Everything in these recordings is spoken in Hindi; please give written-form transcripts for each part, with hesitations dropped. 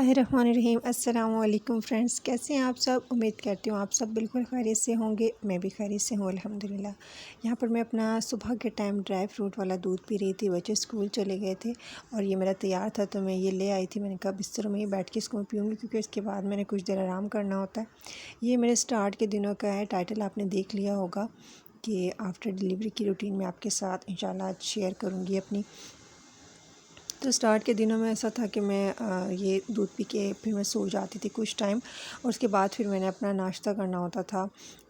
बिस्मिल्लाहिर्रहमानिर्रहीम। अस्सलाम वालेकुम फ्रेंड्स, कैसे हैं आप सब। उम्मीद करती हूँ आप सब बिल्कुल खैरियत से होंगे। मैं भी खैरियत से हूँ अल्हम्दुलिल्लाह। यहाँ पर मैं अपना सुबह के टाइम ड्राई फ्रूट वाला दूध पी रही थी। बच्चे स्कूल चले गए थे और ये मेरा तैयार था तो मैं ये ले आई थी। मैंने कहा बिस्तर में ही बैठ के इसको पीऊँगी क्योंकि इसके बाद मैंने कुछ देर आराम करना होता है। ये मेरे स्टार्ट के दिनों का है। टाइटल आपने देख लिया होगा कि आफ्टर डिलीवरी की रूटीन में आपके साथ इंशाल्लाह आज शेयर करूँगी अपनी। तो स्टार्ट के दिनों में ऐसा था कि मैं ये दूध पी के फिर मैं सो जाती थी कुछ टाइम और उसके बाद फिर मैंने अपना नाश्ता करना होता था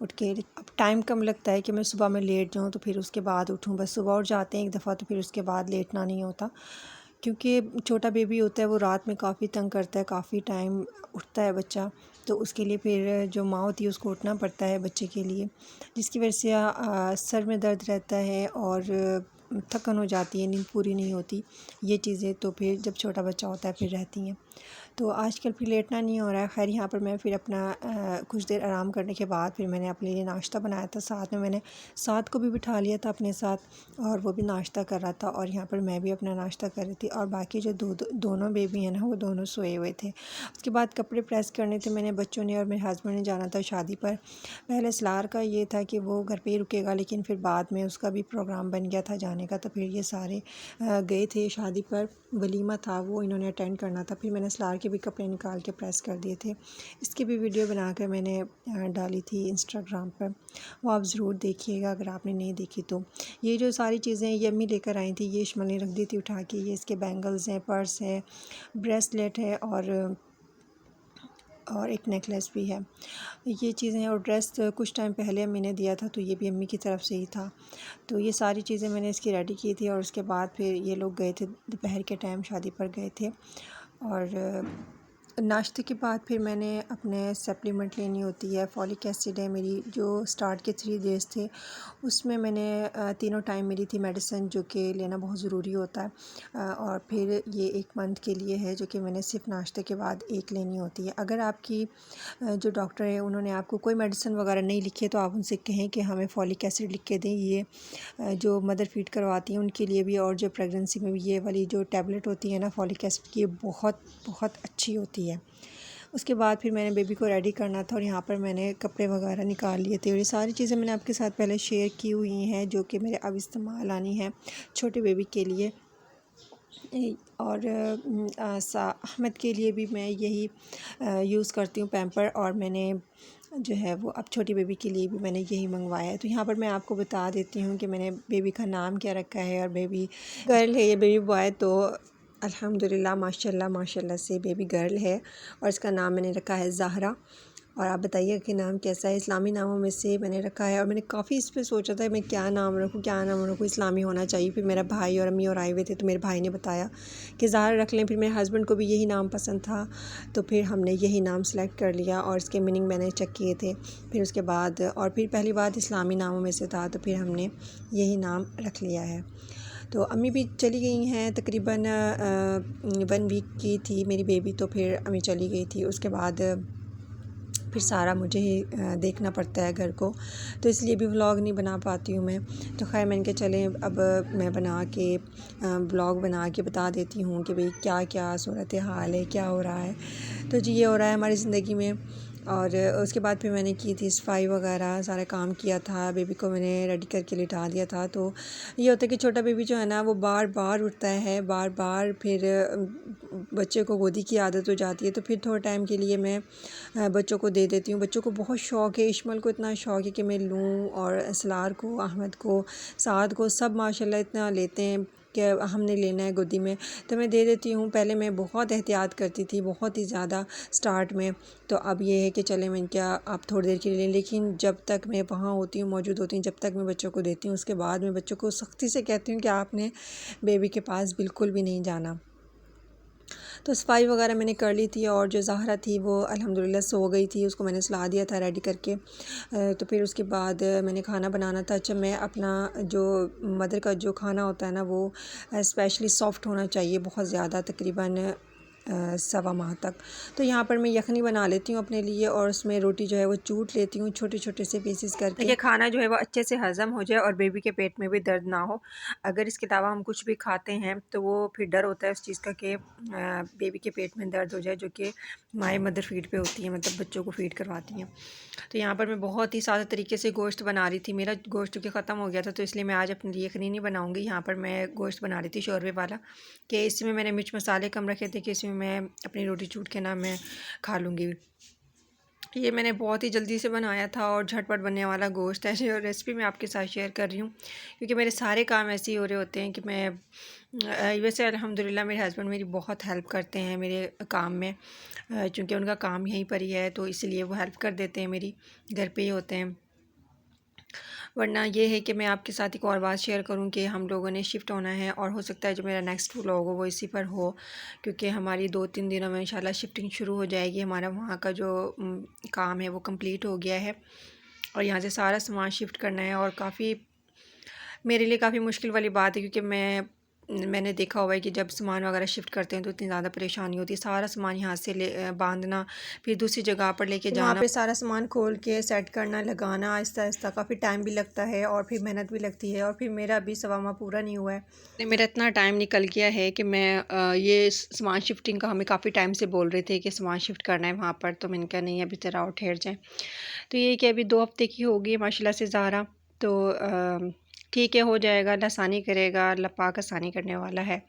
उठ के। अब टाइम कम लगता है कि मैं सुबह में लेट जाऊँ तो फिर उसके बाद उठूँ। बस सुबह उठ जाते हैं एक दफ़ा तो फिर उसके बाद लेटना नहीं होता क्योंकि छोटा बेबी होता है वो रात में काफ़ी तंग करता है, काफ़ी टाइम उठता है बच्चा। तो उसके लिए फिर जो माँ होती है उसको उठना पड़ता है बच्चे के लिए, जिसकी वजह से सर में दर्द रहता है और थकन हो जाती है, नींद पूरी नहीं होती। ये चीज़ें तो फिर जब छोटा बच्चा होता है फिर रहती हैं। तो आजकल फिर लेटना नहीं हो रहा है। खैर यहाँ पर मैं फिर अपना कुछ देर आराम करने के बाद फिर मैंने अपने लिए नाश्ता बनाया था। साथ में मैंने साथ को भी बिठा लिया था अपने साथ और वो भी नाश्ता कर रहा था और यहाँ पर मैं भी अपना नाश्ता कर रही थी और बाकी जो दोनों बेबी हैं ना वो दोनों सोए हुए थे। उसके बाद कपड़े प्रेस करने थे मैंने, बच्चों ने और मेरे हस्बैंड ने जाना था शादी पर। पहले सलार का ये था कि वो घर पे ही रुकेगा, लेकिन फिर बाद में उसका भी प्रोग्राम बन गया था जाने का। तो फिर ये सारे गए थे शादी पर, वलीमा था वो इन्होंने अटेंड करना था। फिर मैंने सलार के भी कपड़े निकाल के प्रेस कर दिए थे। इसकी भी वीडियो बनाकर मैंने डाली थी इंस्टाग्राम पर, वो आप ज़रूर देखिएगा अगर आपने नहीं देखी तो। ये जो सारी चीज़ें ये अम्मी लेकर आई थी, ये इश्माइल ने रख दी थी उठा के। ये इसके बैंगल्स हैं, पर्स है, ब्रेसलेट है और एक नेकलेस भी है। ये चीज़ें हैं और ड्रेस कुछ टाइम पहले अम्मी ने दिया था तो ये भी अम्मी की तरफ से ही था। तो ये सारी चीज़ें मैंने इसकी रेडी की थी और उसके बाद फिर ये लोग गए थे दोपहर के टाइम शादी पर गए थे। और नाश्ते के बाद फिर मैंने अपने सप्लीमेंट लेनी होती है। फॉलिक एसिड है मेरी, जो स्टार्ट के 3 डेज़ थे उसमें मैंने तीनों टाइम मिली थी मेडिसिन, जो कि लेना बहुत ज़रूरी होता है। और फिर ये 1 मंथ के लिए है जो कि मैंने सिर्फ नाश्ते के बाद एक लेनी होती है। अगर आपकी जो डॉक्टर है उन्होंने आपको कोई मेडिसिन वगैरह नहीं लिखी है तो आप उनसे कहें कि हमें फॉलिक एसिड लिख के दें। ये जो मदर फीड करवाती हैं उनके लिए भी और जो प्रेगनेंसी में भी ये वाली जो टैबलेट होती है ना फॉलिक एसिड की, ये बहुत बहुत अच्छी होती है। उसके बाद फिर मैंने बेबी को रेडी करना था और यहाँ पर मैंने कपड़े वगैरह निकाल लिए थे और ये सारी चीज़ें मैंने आपके साथ पहले शेयर की हुई हैं जो कि मेरे अब इस्तेमाल आनी है छोटे बेबी के लिए। और अहमद के लिए भी मैं यही यूज़ करती हूँ पैम्पर, और मैंने जो है वो अब छोटी बेबी के लिए भी मैंने यही मंगवाया है। तो यहाँ पर मैं आपको बता देती हूँ कि मैंने बेबी का नाम क्या रखा है। और बेबी गर्ल है या बेबी बॉय, तो अल्हम्दुलिल्लाह माशाल्लाह माशाल्लाह से बेबी गर्ल है और इसका नाम मैंने रखा है ज़हरा। और आप बताइए कि नाम कैसा है। इस्लामी नामों में से मैंने रखा है और मैंने काफ़ी इस पे सोचा था मैं क्या नाम रखूँ, क्या नाम रखूँ, इस्लामी होना चाहिए। फिर मेरा भाई और अम्मी और आए हुए थे तो मेरे भाई ने बताया कि ज़हरा रख लें। फिर मेरे हस्बैंड को भी यही नाम पसंद था तो फिर हमने यही नाम सेलेक्ट कर लिया और इसके मीनिंग मैंने चेक किए थे। फिर उसके बाद और फिर पहली बात इस्लामी नामों में से था तो फिर हमने यही नाम रख लिया है। तो अम्मी भी चली गई हैं, तकरीबन 1 वीक की थी मेरी बेबी तो फिर अम्मी चली गई थी। उसके बाद फिर सारा मुझे ही देखना पड़ता है घर को, तो इसलिए भी व्लॉग नहीं बना पाती हूँ मैं। तो खैर मैंने कहा चलें अब मैं बना के व्लॉग बना के बता देती हूँ कि भाई क्या क्या सूरत हाल है, क्या हो रहा है। तो जी ये हो रहा है हमारी ज़िंदगी में। और उसके बाद फिर मैंने की थी सफाई वगैरह, सारा काम किया था, बेबी को मैंने रेडी करके लिटा दिया था। तो ये होता है कि छोटा बेबी जो है ना वो बार बार उठता है, बार बार फिर बच्चे को गोदी की आदत हो जाती है। तो फिर थोड़े टाइम के लिए मैं बच्चों को दे देती हूँ। बच्चों को बहुत शौक़ है, इश्माइल को इतना शौक़ है कि मैं लूँ, और असलार को, अहमद को, साद को, सब माशाल्लाह इतना लेते हैं कि हमने लेना है गोदी में, तो मैं दे देती हूँ। पहले मैं बहुत एहतियात करती थी, बहुत ही ज़्यादा स्टार्ट में। तो अब ये है कि चले मैं क्या आप थोड़ी देर के लिए लें, लेकिन जब तक मैं वहाँ होती हूँ, मौजूद होती हूँ, जब तक मैं बच्चों को देती हूँ उसके बाद मैं बच्चों को सख्ती से कहती हूँ कि आपने बेबी के पास बिल्कुल भी नहीं जाना। तो सफाई वगैरह मैंने कर ली थी और जो ज़हरा थी वो अल्हम्दुलिल्लाह सो गई थी, उसको मैंने सुला दिया था रेडी करके। तो फिर उसके बाद मैंने खाना बनाना था। अच्छा, मैं अपना जो मदर का जो खाना होता है ना वो स्पेशली सॉफ़्ट होना चाहिए बहुत ज़्यादा, तकरीबन सवा माह तक। तो यहाँ पर मैं यखनी बना लेती हूँ अपने लिए और उसमें रोटी जो है वो चूट लेती हूँ छोटे छोटे से पीसेस करके, ताकि खाना जो है वो अच्छे से हज़म हो जाए और बेबी के पेट में भी दर्द ना हो। अगर इसके अलावा हम कुछ भी खाते हैं तो वो फिर डर होता है उस चीज़ का कि बेबी के पेट में दर्द हो जाए, जो कि माए मदर फीड पे होती है, मतलब बच्चों को फीड करवाती हैं। तो यहाँ पर मैं बहुत ही सादा तरीके से गोश्त बना रही थी। मेरा गोश्त के ख़त्म हो गया था तो इसलिए मैं आज अपने लिए यखनी नहीं बनाऊँगी। यहाँ पर मैं गोश्त बना रही थी शोरबे वाला, कि इसमें मैंने मिर्च मसाले कम रखे थे कि इसमें मैं अपनी रोटी चूट के ना मैं खा लूँगी। ये मैंने बहुत ही जल्दी से बनाया था और झटपट बनने वाला गोश्त है, और रेसिपी मैं आपके साथ शेयर कर रही हूँ क्योंकि मेरे सारे काम ऐसे ही हो रहे होते हैं कि मैं वैसे अल्हम्दुलिल्लाह मेरे हस्बैंड मेरी बहुत हेल्प करते हैं मेरे काम में, चूँकि उनका काम यहीं पर ही है तो इसलिए वो हेल्प कर देते हैं, मेरी घर पे ही होते हैं। वरना ये है कि मैं आपके साथ एक और बात शेयर करूं कि हम लोगों ने शिफ्ट होना है और हो सकता है जो मेरा नेक्स्ट व्लॉग हो वो इसी पर हो, क्योंकि हमारी 2-3 दिनों में इंशाल्लाह शिफ्टिंग शुरू हो जाएगी। हमारा वहाँ का जो काम है वो कंप्लीट हो गया है और यहाँ से सारा सामान शिफ्ट करना है, और काफ़ी मेरे लिए काफ़ी मुश्किल वाली बात है क्योंकि मैंने देखा हुआ है कि जब सामान वगैरह शिफ्ट करते हैं तो इतनी ज़्यादा परेशानी होती है। सारा सामान यहाँ से बांधना, फिर दूसरी जगह पर लेके जाना, वहाँ पे सारा सामान खोल के सेट करना, लगाना, आहिस्ता आहिस्ता काफ़ी टाइम भी लगता है और फिर मेहनत भी लगती है। और फिर मेरा अभी सवा माह पूरा नहीं हुआ है, मेरा इतना टाइम निकल गया है कि मैं ये सामान शिफ्टिंग का हमें काफ़ी टाइम से बोल रहे थे कि सामान शिफ्ट करना है वहाँ पर, तो मैंने कहा नहीं अभी ज़रा और ठहर जाए। तो ये कि अभी 2 हफ्ते की होगी माशाल्लाह से ज़ारा, तो ठीक है हो जाएगा, अल्लाह आसानी करेगा, अल्लाह पाक आसानी करने वाला है।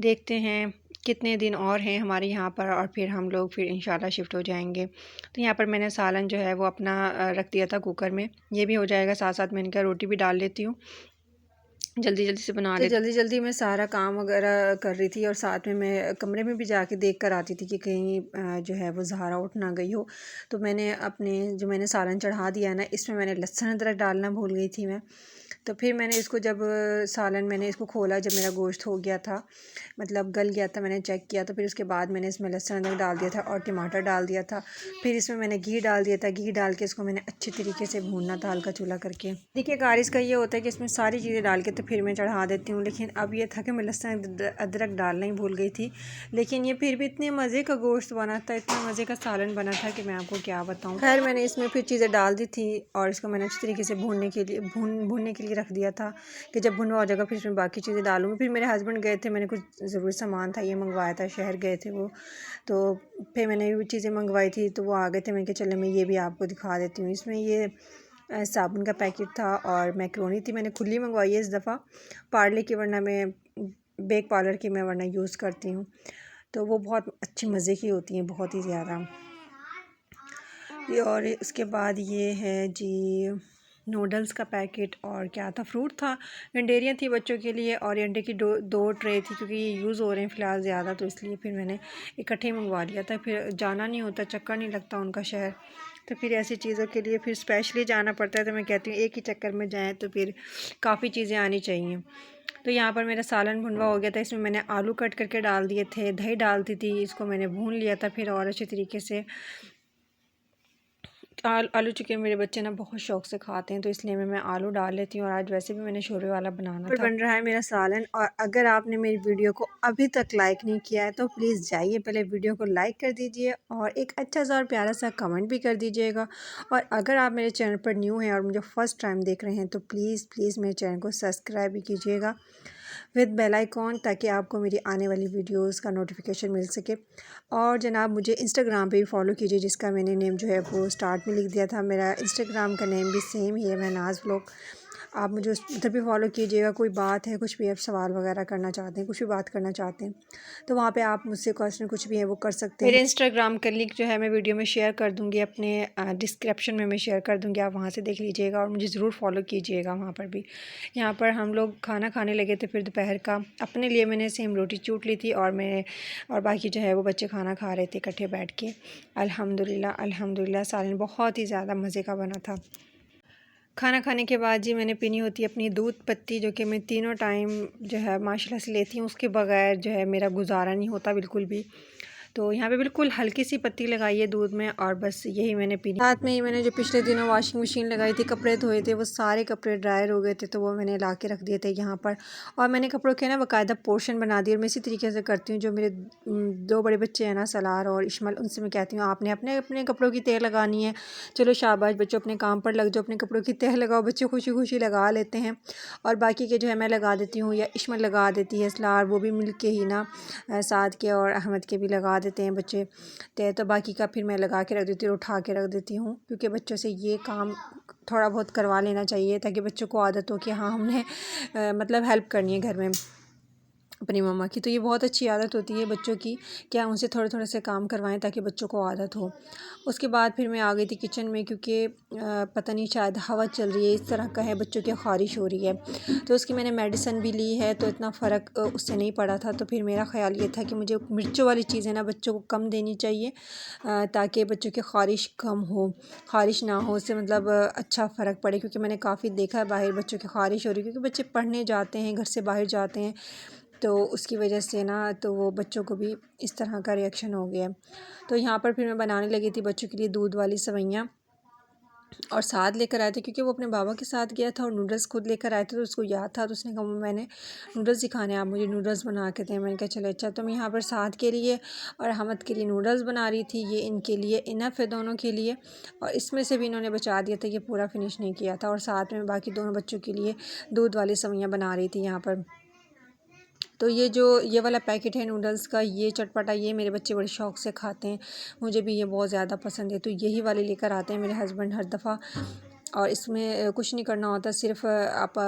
देखते हैं कितने दिन और हैं हमारे यहाँ पर और फिर हम लोग फिर इंशाल्लाह शिफ्ट हो जाएंगे। तो यहाँ पर मैंने सालन जो है वो अपना रख दिया था कुकर में, ये भी हो जाएगा। साथ साथ मैंने कहा रोटी भी डाल लेती हूँ, जल्दी जल्दी से बना लेती। जल्दी जल्दी मैं सारा काम वगैरह कर रही थी और साथ में मैं कमरे में भी जाके देख कर आती थी कि कहीं जो है वो ज़हरा उठ ना गई हो। तो मैंने अपने जो मैंने सालन चढ़ा दिया ना, इसमें मैंने लहसुन अदरक डालना भूल गई थी मैं। तो फिर मैंने इसको जब सालन मैंने इसको खोला, जब मेरा गोश्त हो गया था, मतलब गल गया था, मैंने चेक किया, तो फिर उसके बाद मैंने इसमें लहसुन अदरक डाल दिया था और टमाटर डाल दिया था। फिर इसमें मैंने घी डाल दिया था, घी डाल के इसको मैंने अच्छे तरीके से भूनना था हल्का चूल्हा करके। देखिए कार इसका ये होता है कि इसमें सारी चीज़ें डाल के तो फिर मैं चढ़ा देती हूँ, लेकिन अब ये था कि मैं लहसुन अदरक डालना ही भूल गई थी। लेकिन ये फिर भी इतने मज़े का गोश्त बना था, इतना मज़े का सालन बना था कि मैं आपको क्या बताऊँ। खैर मैंने इसमें फिर चीज़ें डाल दी थी और इसको मैंने अच्छी तरीके से भूनने के लिए भूनने के लिए रख दिया था कि जब भुनवा हो जाएगा फिर इसमें बाकी चीज़ें डालूँगी। फिर मेरे हस्बैंड गए थे, मैंने कुछ ज़रूरी सामान था ये मंगवाया था, शहर गए थे वो, तो फिर मैंने भी चीज़ें मंगवाई थी तो वो आ गए थे। मैंने कहा चलो मैं ये भी आपको दिखा देती हूँ। इसमें ये साबुन का पैकेट था और मैक्रोनी थी, मैंने खुली मंगवाई है इस दफ़ा पार्ले की, वरना मैं बेक पार्लर की मैं वरना यूज़ करती हूँ, तो वो बहुत अच्छी मज़े की होती हैं, बहुत ही ज़्यादा। और इसके बाद ये है जी नूडल्स का पैकेट, और क्या था, फ्रूट था, अंडेरियाँ थी बच्चों के लिए, और अंडे की दो ट्रे थी क्योंकि ये यूज़ हो रहे हैं फ़िलहाल ज़्यादा, तो इसलिए फिर मैंने इकट्ठे मंगवा लिया था। फिर जाना नहीं होता, चक्कर नहीं लगता उनका शहर, तो फिर ऐसी चीज़ों के लिए फिर स्पेशली जाना पड़ता है। तो मैं कहती हूँ एक ही चक्कर में जाएँ तो फिर काफ़ी चीज़ें आनी चाहिए। तो यहाँ पर मेरा सालन भुनवा हो गया था, इसमें मैंने आलू कट करके डाल दिए थे, दही डाल दी थी, इसको मैंने भून लिया था फिर और अच्छे तरीके से। आलू चूँकि मेरे बच्चे ना बहुत शौक़ से खाते हैं तो इसलिए मैं आलू डाल लेती हूँ, और आज वैसे भी मैंने शोरबे वाला बनाना था। बन रहा है मेरा सालन, और अगर आपने मेरी वीडियो को अभी तक लाइक नहीं किया है तो प्लीज़ जाइए पहले वीडियो को लाइक कर दीजिए और एक अच्छा सा और प्यारा सा कमेंट भी कर दीजिएगा। और अगर आप मेरे चैनल पर न्यू हैं और मुझे फ़र्स्ट टाइम देख रहे हैं तो प्लीज़ मेरे चैनल को सब्सक्राइब भी कीजिएगा विद बेल आइकॉन, ताकि आपको मेरी आने वाली वीडियोस का नोटिफिकेशन मिल सके। और जनाब मुझे इंस्टाग्राम पे भी फॉलो कीजिए, जिसका मैंने नेम जो है वो स्टार्ट में लिख दिया था। मेरा इंस्टाग्राम का नेम भी सेम ही है, महनाज़ व्लॉग। आप मुझे उधर भी फॉलो कीजिएगा। कोई बात है, कुछ भी आप सवाल वगैरह करना चाहते हैं, कुछ भी बात करना चाहते हैं तो वहाँ पे आप मुझसे क्वेश्चन कुछ भी है वो कर सकते हैं। मेरे इंस्टाग्राम का लिंक जो है मैं वीडियो में शेयर कर दूँगी, अपने डिस्क्रिप्शन में मैं शेयर कर दूँगी, आप वहाँ से देख लीजिएगा और मुझे ज़रूर फॉलो कीजिएगा वहाँ पर भी। यहाँ पर हम लोग खाना खाने लगे थे फिर दोपहर का, अपने लिए मैंने सेम रोटी चूट ली थी और बाकी जो है वो बच्चे खाना खा रहे थे इकट्ठे बैठ के। अल्हम्दुलिल्लाह सालन बहुत ही ज़्यादा मज़े का बना था। खाना खाने के बाद जी मैंने पीनी होती है अपनी दूध पत्ती, जो कि मैं तीनों टाइम जो है माशाल्लाह से लेती हूँ, उसके बगैर जो है मेरा गुजारा नहीं होता बिल्कुल भी। तो यहाँ पे बिल्कुल हल्की सी पत्ती लगाई है दूध में और बस यही मैंने पीनी। साथ में ही मैंने जो पिछले दिनों वॉशिंग मशीन लगाई थी, कपड़े धोए थे, वो सारे कपड़े ड्रायर हो गए थे, तो वो मैंने ला के रख दिए थे यहाँ पर। और मैंने कपड़ों के ना बाकायदा पोर्शन बना दिए और मैं इसी तरीके से करती हूँ। जो मेरे 2 बड़े बच्चे हैं ना, सलार और इश्मल, उनसे मैं कहती हूँ आपने अपने अपने कपड़ों की तह लगानी है। चलो शाबाश बच्चों, अपने काम पर लग जाओ, अपने कपड़ों की तह लगाओ। बच्चे खुशी खुशी लगा लेते हैं और बाकी के जो है मैं लगा देती हूँ या इश्मल लगा देती है, सलार वो भी मिल के ही ना साद के और अहमद के भी लगा देते हैं बच्चे तह। तो बाकी का फिर मैं लगा के रख देती हूँ, उठा के रख देती हूँ, क्योंकि बच्चों से ये काम थोड़ा बहुत करवा लेना चाहिए ताकि बच्चों को आदत हो कि हाँ हमने मतलब हेल्प करनी है घर में अपनी मम्मा की। तो ये बहुत अच्छी आदत होती है बच्चों की, क्या उनसे थोड़े थोड़े से काम करवाएं ताकि बच्चों को आदत हो। उसके बाद फिर मैं आ गई थी किचन में, क्योंकि पता नहीं शायद हवा चल रही है, इस तरह का है, बच्चों की ख़ारिश हो रही है। तो उसकी मैंने मेडिसिन भी ली है, तो इतना फ़र्क उससे नहीं पड़ा था। तो फिर मेरा ख़्याल ये था कि मुझे मिर्चों वाली चीज़ें ना बच्चों को कम देनी चाहिए, ताकि बच्चों की ख़ारिश कम हो, ख़ारिश ना हो, उससे मतलब अच्छा फ़र्क पड़े। क्योंकि मैंने काफ़ी देखा है बाहर बच्चों की ख़ारिश हो रही है, क्योंकि बच्चे पढ़ने जाते हैं, घर से बाहर जाते हैं, तो उसकी वजह से ना तो वो बच्चों को भी इस तरह का रिएक्शन हो गया। तो यहाँ पर फिर मैं बनाने लगी थी बच्चों के लिए दूध वाली सेवइयाँ और साथ लेकर आए थे, क्योंकि वो अपने बाबा के साथ गया था और नूडल्स खुद लेकर आए थे। तो उसको याद था, तो उसने कहा मम्मा मैंने नूडल्स सिखाने, आप मुझे नूडल्स बना के दें। मैंने कहा चलो अच्छा। तो मैं यहाँ पर साथ के लिए और हमद के लिए नूडल्स बना रही थी। ये इनके लिए इनफ है दोनों के लिए, और इसमें से भी इन्होंने बचा दिया था, ये पूरा फिनिश नहीं किया था। और साथ में बाकी दोनों बच्चों के लिए दूध वाली सेवइयाँ बना रही थी यहाँ पर। तो ये वाला पैकेट है नूडल्स का, ये चटपटा, ये मेरे बच्चे बड़े शौक़ से खाते हैं, मुझे भी ये बहुत ज़्यादा पसंद है। तो यही वाले लेकर आते हैं मेरे हस्बैंड हर दफ़ा। और इसमें कुछ नहीं करना होता, सिर्फ आप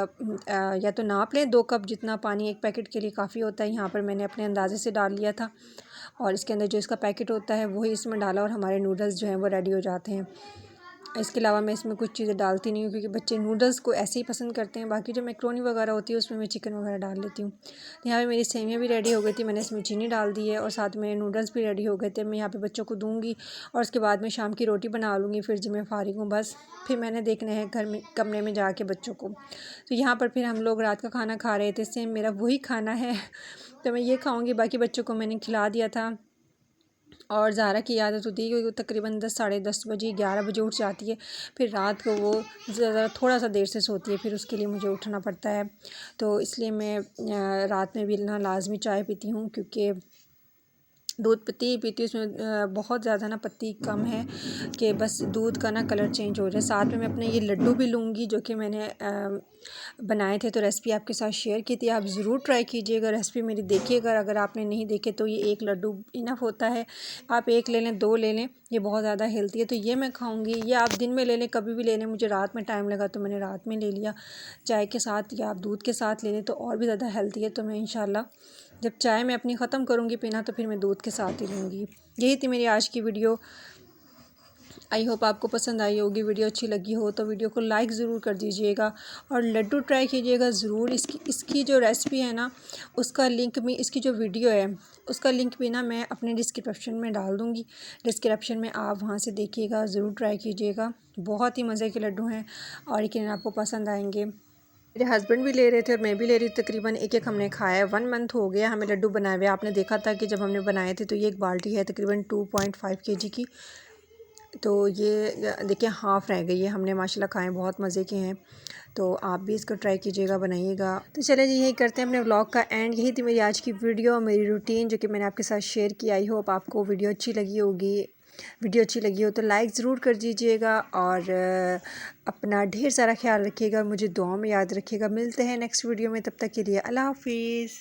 या तो नाप लें 2 कप जितना पानी एक पैकेट के लिए काफ़ी होता है। यहाँ पर मैंने अपने अंदाज़े से डाल लिया था और इसके अंदर जो इसका पैकेट होता है वही इसमें डाला और हमारे नूडल्स जो हैं वो रेडी हो जाते हैं। इसके अलावा मैं इसमें कुछ चीज़ें डालती नहीं हूँ, क्योंकि बच्चे नूडल्स को ऐसे ही पसंद करते हैं। बाकी जो मैक्रोनी वगैरह होती है उसमें मैं चिकन वगैरह डाल लेती हूँ। तो यहाँ पे मेरी सेवियाँ भी रेडी हो गई थी, मैंने इसमें चीनी डाल दी है और साथ में नूडल्स भी रेडी हो गए थे। मैं यहाँ पे बच्चों को दूँगी और उसके बाद मैं शाम की रोटी बना लूँगी, फिर जब मैं फ़ारिग हूँ बस फिर मैंने देखना है घर में कमरे में जाके बच्चों को। तो यहाँ पर फिर हम लोग रात का खाना खा रहे थे, सेम मेरा वही खाना है तो मैं ये खाऊँगी, बाकी बच्चों को मैंने खिला दिया था। और ज़ारा की आदत होती है कि वो तकरीबन 10 साढ़े 10 बजे 11 बजे उठ जाती है, फिर रात को वो ज़रा थोड़ा सा देर से सोती है, फिर उसके लिए मुझे उठना पड़ता है। तो इसलिए मैं रात में भी ना लाजमी चाय पीती हूँ, क्योंकि दूध पत्ती ही पीती हूँ, उसमें बहुत ज़्यादा ना पत्ती कम है कि बस दूध का ना कलर चेंज हो जाए। साथ में मैं अपने ये लड्डू भी लूँगी जो कि मैंने बनाए थे, तो रेसिपी आपके साथ शेयर की थी, आप ज़रूर ट्राई कीजिएगा, रेसिपी मेरी देखिएगा। अगर आपने नहीं देखे तो ये 1 लड्डू इनफ होता है, आप 1 ले लें, 2 ले लें, ये बहुत ज़्यादा हेल्दी है। तो ये मैं खाऊँगी, ये आप दिन में ले लें, कभी भी ले लें। मुझे रात में टाइम लगा तो मैंने रात में ले लिया चाय के साथ, या आप दूध के साथ ले लें तो और भी ज़्यादा हेल्दी है। तो मैं इंशाल्लाह जब चाय मैं अपनी ख़त्म करूँगी पीना तो फिर मैं दूध के साथ ही लूँगी। यही थी मेरी आज की वीडियो, आई होप आपको पसंद आई होगी। वीडियो अच्छी लगी हो तो वीडियो को लाइक ज़रूर कर दीजिएगा और लड्डू ट्राई कीजिएगा ज़रूर। इसकी जो रेसिपी है ना उसका लिंक भी, इसकी जो वीडियो है उसका लिंक भी ना मैं अपने डिस्क्रिप्शन में डाल दूँगी, डिस्क्रिप्शन में आप वहाँ से देखिएगा, ज़रूर ट्राई कीजिएगा। बहुत ही मज़े के लड्डू हैं और यकीनन आपको पसंद आएंगे। मेरे हस्बैंड भी ले रहे थे और मैं भी ले रही थी, तकरीबन एक हमने खाया है। 1 मंथ हो गया हमें लड्डू बनाए हुए। आपने देखा था कि जब हमने बनाए थे तो ये एक बाल्टी है तकरीबन 2.5 kg की, तो ये देखिए हाफ़ रह गई है। हमने माशाल्लाह खाए, बहुत मज़े के हैं, तो आप भी इसको ट्राई कीजिएगा, बनाइएगा। तो चलिए जी यही करते हैं अपने व्लॉग का एंड। यही थी मेरी आज की वीडियो, मेरी रूटीन जो कि मैंने आपके साथ शेयर की। आई होप आपको वीडियो अच्छी लगी होगी। वीडियो अच्छी लगी हो तो लाइक ज़रूर कर दीजिएगा और अपना ढेर सारा ख्याल रखिएगा और मुझे दुआ में याद रखिएगा। मिलते हैं नेक्स्ट वीडियो में, तब तक के लिए अल्लाह हाफिज़।